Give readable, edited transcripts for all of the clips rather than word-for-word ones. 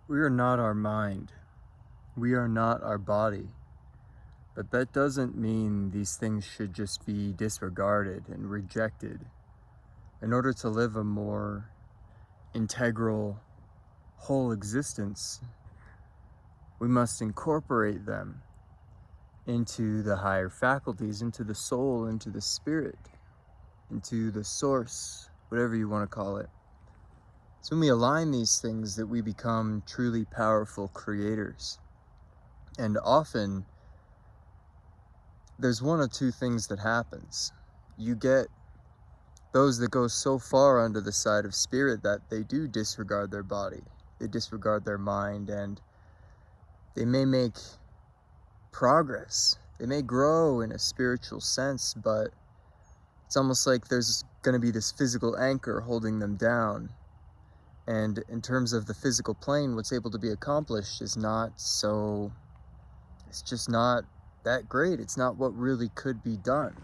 We are not our mind. We are not our body. But that doesn't mean these things should just be disregarded and rejected. In order to live a more integral, whole existence, we must incorporate them into the higher faculties, into the soul, into the spirit, into the source, whatever you want to call it. So when we align these things that we become truly powerful creators. And often there's one of two things that happens. You get those that go so far under the side of spirit that they do disregard their body, they disregard their mind, and they may make progress, they may grow in a spiritual sense, but it's almost like there's going to be this physical anchor holding them down. And in terms of the physical plane, what's able to be accomplished is not so, it's just not that great. It's not what really could be done.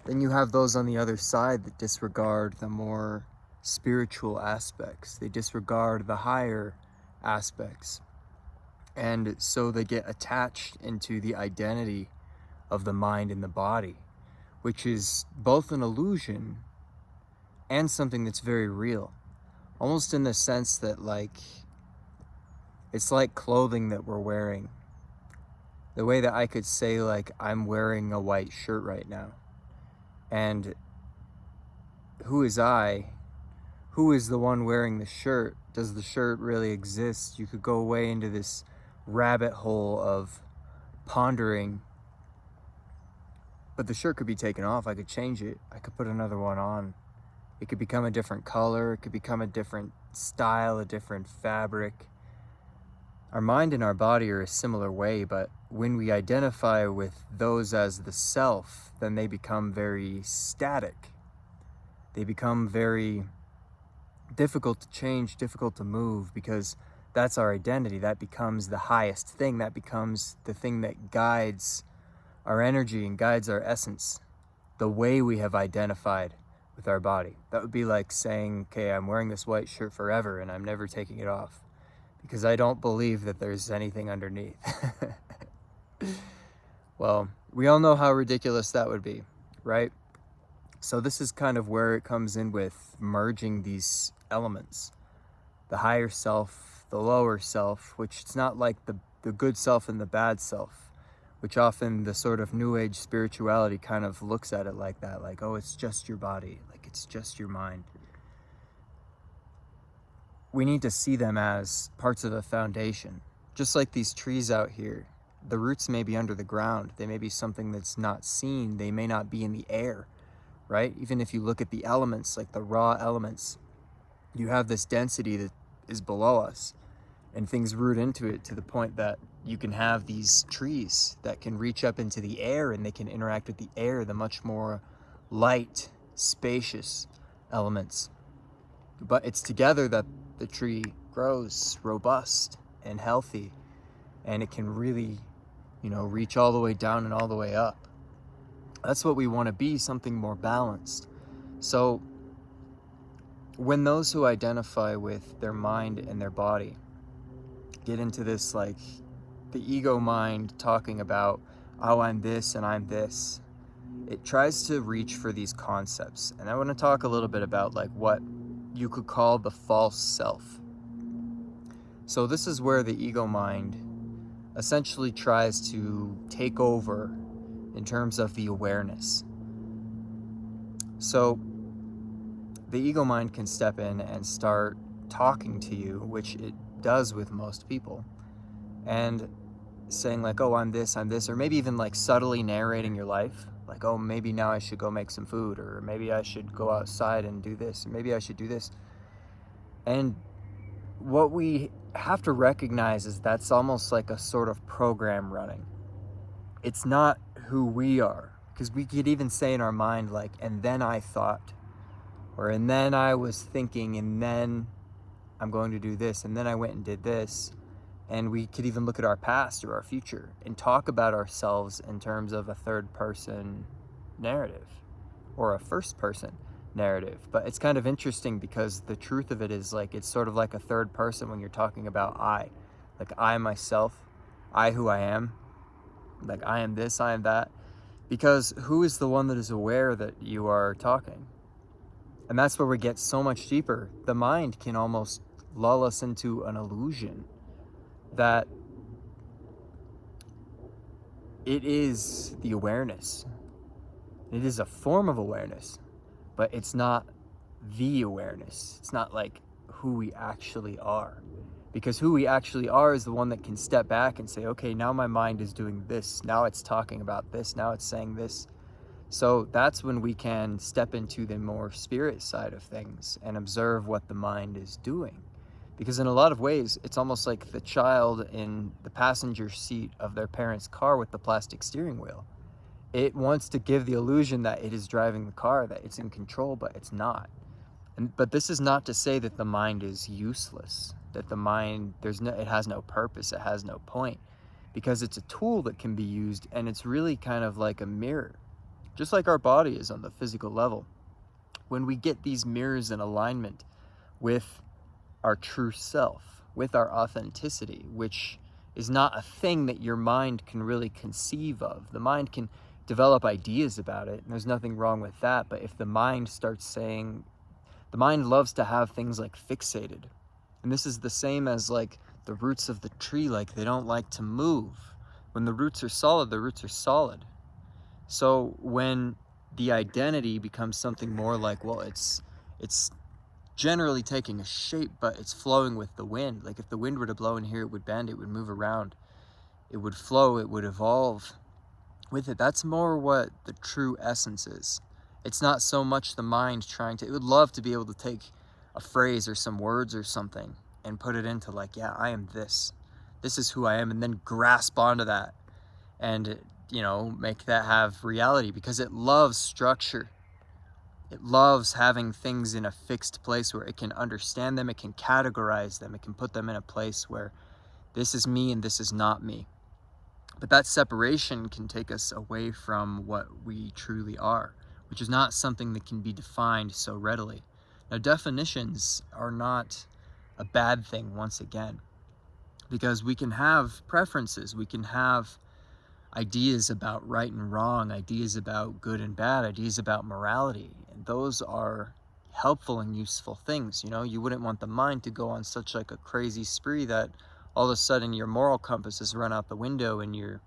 Then you have those on the other side that disregard the more spiritual aspects. They disregard the higher aspects. And so they get attached into the identity of the mind and the body, which is both an illusion and something that's very real. Almost in the sense that, like, it's like clothing that we're wearing. The way that I could say, like, I'm wearing a white shirt right now. And who is I? Who is the one wearing the shirt? Does the shirt really exist? You could go away into this rabbit hole of pondering. But the shirt could be taken off. I could change it. I could put another one on. It could become a different color. It could become a different style, a different fabric. Our mind and our body are a similar way, but when we identify with those as the self, then they become very static. They become very difficult to change, difficult to move, because that's our identity. That becomes the highest thing. That becomes the thing that guides our energy and guides our essence, the way we have identified with our body. That would be like saying, okay, I'm wearing this white shirt forever and I'm never taking it off, because I don't believe that there's anything underneath. Well, we all know how ridiculous that would be, right? So this is kind of where it comes in with merging these elements. The higher self, the lower self, which it's not like the good self and the bad self, which often the sort of new age spirituality kind of looks at it like that, like, oh, it's just your body, like it's just your mind. We need to see them as parts of a foundation. Just like these trees out here, the roots may be under the ground. They may be something that's not seen. They may not be in the air, right? Even if you look at the elements, like the raw elements, you have this density that is below us, and things root into it to the point that you can have these trees that can reach up into the air and they can interact with the air, the much more light, spacious elements. But it's together that the tree grows robust and healthy, and it can really, reach all the way down and all the way up. That's what we want to be, something more balanced. So when those who identify with their mind and their body get into this, like the ego mind talking about, oh, I'm this and I'm this, it tries to reach for these concepts. And I want to talk a little bit about like what you could call the false self. So this is where the ego mind essentially tries to take over in terms of the awareness. So the ego mind can step in and start talking to you, which it does with most people, and saying like, oh, I'm this, or maybe even like subtly narrating your life. Like, oh, maybe now I should go make some food, or maybe I should go outside and do this, or maybe I should do this. And what we have to recognize is that's almost like a sort of program running. It's not who we are, because we could even say in our mind like, and then I thought, or and then I was thinking, and then I'm going to do this, and then I went and did this. And we could even look at our past or our future and talk about ourselves in terms of a third person narrative or a first person. narrative. But it's kind of interesting because the truth of it is, like, it's sort of like a third person when you're talking about I. Like, I myself, I who I am, like, I am this, I am that. Because who is the one that is aware that you are talking? And that's where we get so much deeper. The mind can almost lull us into an illusion that it is the awareness. It is a form of awareness, but it's not the awareness. It's not like who we actually are. Because who we actually are is the one that can step back and say, okay, now my mind is doing this. Now it's talking about this. Now it's saying this. So that's when we can step into the more spirit side of things and observe what the mind is doing. Because in a lot of ways, it's almost like the child in the passenger seat of their parents' car with the plastic steering wheel. It wants to give the illusion that it is driving the car, that it's in control, but it's not. But this is not to say that the mind is useless, that the mind, it has no purpose, it has no point, because it's a tool that can be used, and it's really kind of like a mirror. Just like our body is on the physical level. When we get these mirrors in alignment with our true self, with our authenticity, which is not a thing that your mind can really conceive of. The mind can develop ideas about it, and there's nothing wrong with that. But if the mind starts saying, the mind loves to have things like fixated. And this is the same as like the roots of the tree, like they don't like to move. When the roots are solid, the roots are solid. So when the identity becomes something more like, well, it's generally taking a shape, but it's flowing with the wind. Like if the wind were to blow in here, it would bend, it would move around, it would flow, it would evolve with it. That's more what the true essence is. It's not so much the mind trying to, it would love to be able to take a phrase or some words or something and put it into like, yeah, I am this. This is who I am, and then grasp onto that and, you know, make that have reality, because it loves structure. It loves having things in a fixed place where it can understand them, it can categorize them, it can put them in a place where this is me and this is not me. But that separation can take us away from what we truly are, which is not something that can be defined so readily. Now, definitions are not a bad thing, once again, because we can have preferences, we can have ideas about right and wrong, ideas about good and bad, ideas about morality. And those are helpful and useful things. You know, you wouldn't want the mind to go on such like a crazy spree that all of a sudden your moral compass has run out the window and you're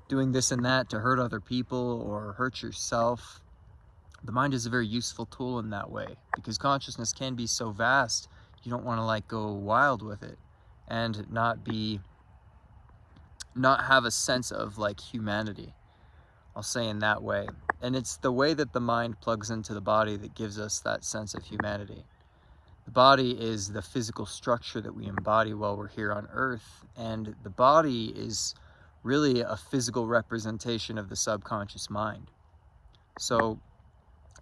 doing this and that to hurt other people or hurt yourself. The mind is a very useful tool in that way, because consciousness can be so vast, you don't want to like go wild with it and not have a sense of like humanity, I'll say in that way. And it's the way that the mind plugs into the body that gives us that sense of humanity. The body is the physical structure that we embody while we're here on earth, and the body is really a physical representation of the subconscious mind. So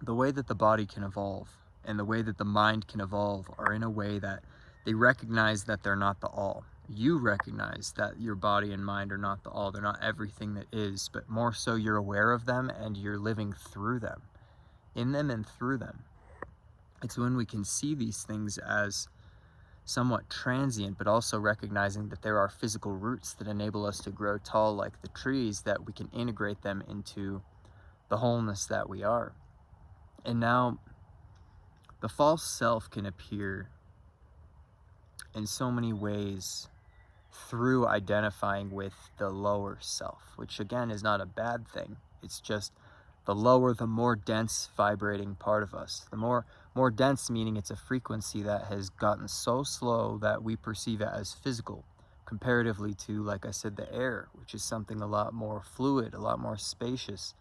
the way that the body can evolve and the way that the mind can evolve are in a way that they recognize that they're not the all. You recognize that your body and mind are not the all. They're not everything that is, but more so you're aware of them and you're living through them, in them and through them. It's when we can see these things as somewhat transient, but also recognizing that there are physical roots that enable us to grow tall like the trees, that we can integrate them into the wholeness that we are. And now, the false self can appear in so many ways through identifying with the lower self, which again is not a bad thing. It's just the lower, the more dense vibrating part of us. The more dense, meaning it's a frequency that has gotten so slow that we perceive it as physical, comparatively to, like I said, the air, which is something a lot more fluid, a lot more spacious.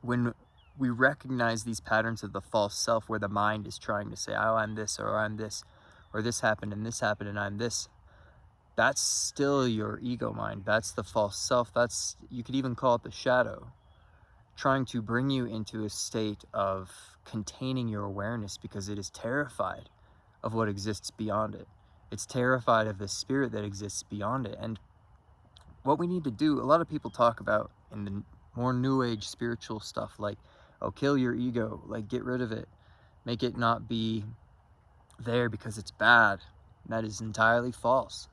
When we recognize these patterns of the false self, where the mind is trying to say, oh, I'm this, or this happened and I'm this, that's still your ego mind. That's the false self. That's, you could even call it the shadow, trying to bring you into a state of containing your awareness, because it is terrified of what exists beyond it. It's terrified of the spirit that exists beyond it. And what we need to do, a lot of people talk about in the more new age spiritual stuff, like Oh, kill your ego, like get rid of it, make it not be there because it's bad. And that is entirely false.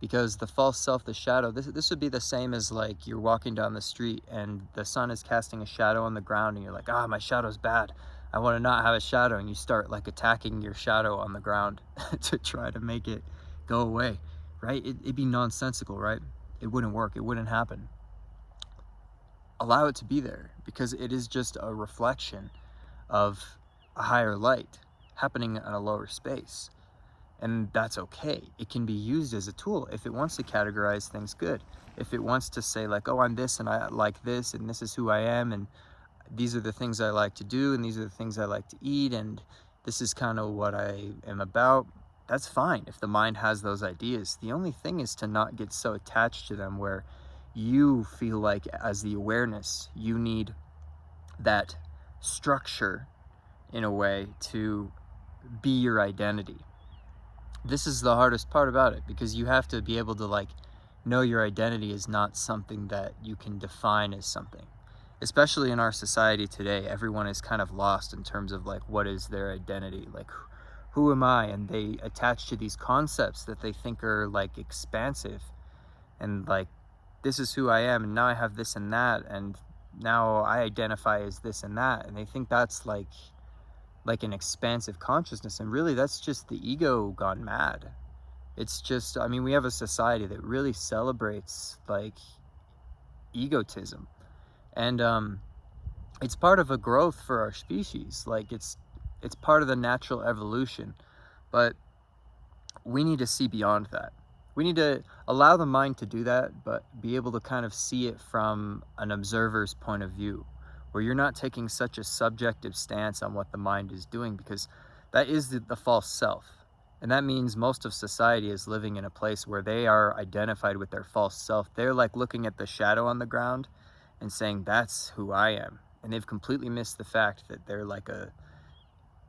Because the false self, the shadow, this would be the same as like you're walking down the street and the sun is casting a shadow on the ground and you're like, ah, my shadow's bad, I want to not have a shadow, and you start like attacking your shadow on the ground to try to make it go away, right? It'd be nonsensical, right? It wouldn't work, it wouldn't happen. Allow it to be there, because it is just a reflection of a higher light happening in a lower space. And that's okay. It can be used as a tool if it wants to categorize things good. If it wants to say like, oh, I'm this and I like this and this is who I am and these are the things I like to do and these are the things I like to eat and this is kind of what I am about, that's fine if the mind has those ideas. The only thing is to not get so attached to them where you feel like as the awareness, you need that structure in a way to be your identity. This is the hardest part about it, because you have to be able to like know your identity is not something that you can define as something. Especially in our society today, everyone is kind of lost in terms of like what is their identity, like who am I, and they attach to these concepts that they think are like expansive and like this is who I am and now I have this and that and now I identify as this and that, and they think that's like an expansive consciousness, and really that's just the ego gone mad. It's just, I mean, we have a society that really celebrates like egotism, and it's part of a growth for our species. Like it's part of the natural evolution, but we need to see beyond that. We need to allow the mind to do that, but be able to kind of see it from an observer's point of view, where you're not taking such a subjective stance on what the mind is doing, because that is the false self. And that means most of society is living in a place where they are identified with their false self. They're like looking at the shadow on the ground and saying, that's who I am. And they've completely missed the fact that they're like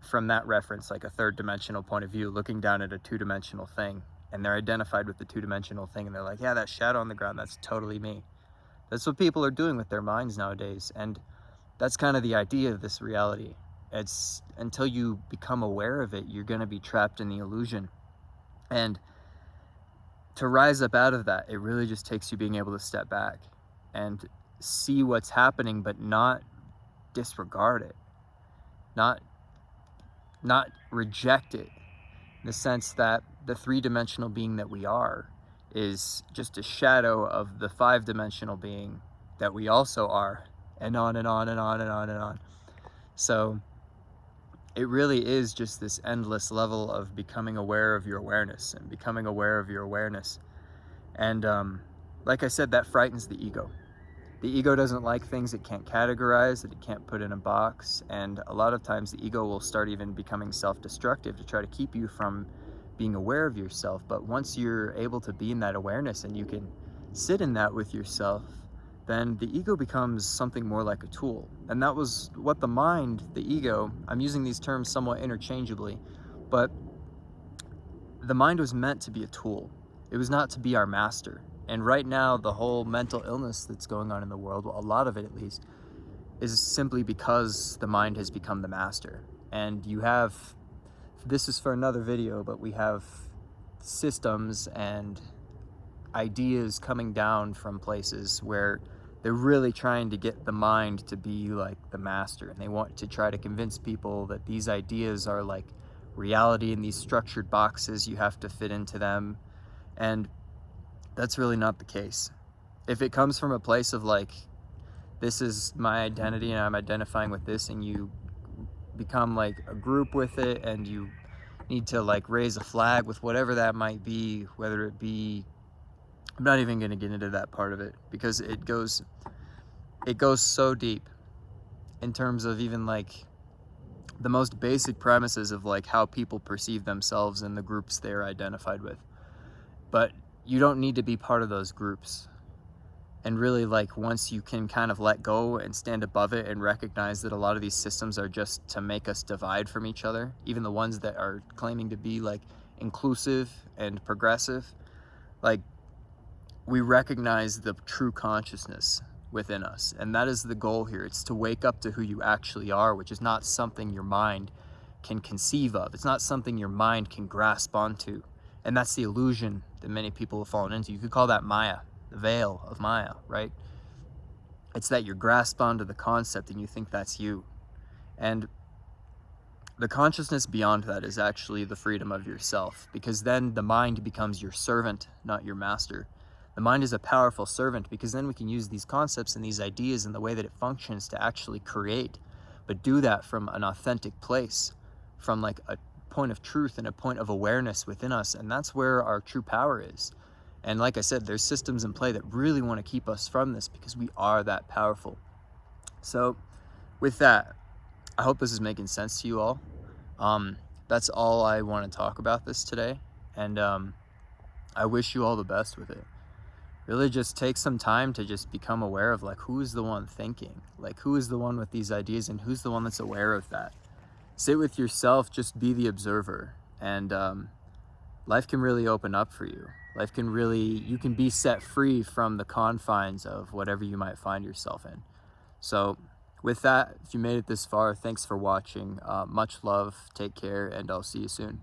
from that reference, like a third dimensional point of view, looking down at a two-dimensional thing. And they're identified with the two-dimensional thing. And they're like, yeah, that shadow on the ground, that's totally me. That's what people are doing with their minds nowadays. And that's kind of the idea of this reality. It's until you become aware of it, you're going to be trapped in the illusion. And to rise up out of that, it really just takes you being able to step back and see what's happening, but not disregard it, not reject it, in the sense that the three-dimensional being that we are is just a shadow of the five-dimensional being that we also are, and on and on and on and on and on. So it really is just this endless level of becoming aware of your awareness and becoming aware of your awareness. And like I said, that frightens the ego. The ego doesn't like things it can't categorize, that it can't put in a box. And a lot of times the ego will start even becoming self-destructive to try to keep you from being aware of yourself. But once you're able to be in that awareness and you can sit in that with yourself, then the ego becomes something more like a tool. And that was what the mind, the ego, I'm using these terms somewhat interchangeably, but the mind was meant to be a tool. It was not to be our master. And right now, the whole mental illness that's going on in the world, a lot of it at least, is simply because the mind has become the master. And you have, this is for another video, but we have systems and ideas coming down from places where they're really trying to get the mind to be like the master, and they want to try to convince people that these ideas are like reality in these structured boxes, you have to fit into them. And that's really not the case. If it comes from a place of like, this is my identity and I'm identifying with this, and you become like a group with it and you need to like raise a flag with whatever that might be, whether it be, I'm not even going to get into that part of it, because it goes so deep in terms of even like the most basic premises of like how people perceive themselves and the groups they're identified with. But you don't need to be part of those groups. And really, like, once you can kind of let go and stand above it and recognize that a lot of these systems are just to make us divide from each other, even the ones that are claiming to be like inclusive and progressive, like, we recognize the true consciousness, within us. And that is the goal here. It's to wake up to who you actually are, which is not something your mind can conceive of. It's not something your mind can grasp onto. And that's the illusion that many people have fallen into. You could call that Maya, the veil of Maya, right? It's that you're grasped onto the concept and you think that's you. And the consciousness beyond that is actually the freedom of yourself, because then the mind becomes your servant, not your master. The mind is a powerful servant because then we can use these concepts and these ideas and the way that it functions to actually create, but do that from an authentic place, from like a point of truth and a point of awareness within us. And that's where our true power is. And like I said, there's systems in play that really want to keep us from this because we are that powerful. So with that, I hope this is making sense to you all. That's all I want to talk about this today. And I wish you all the best with it. Really just take some time to just become aware of like who's the one thinking, like who is the one with these ideas and who's the one that's aware of that. Sit with yourself, just be the observer, and life can really open up for you. Life can really, you can be set free from the confines of whatever you might find yourself in. So with that, if you made it this far, thanks for watching. Much love, take care, and I'll see you soon.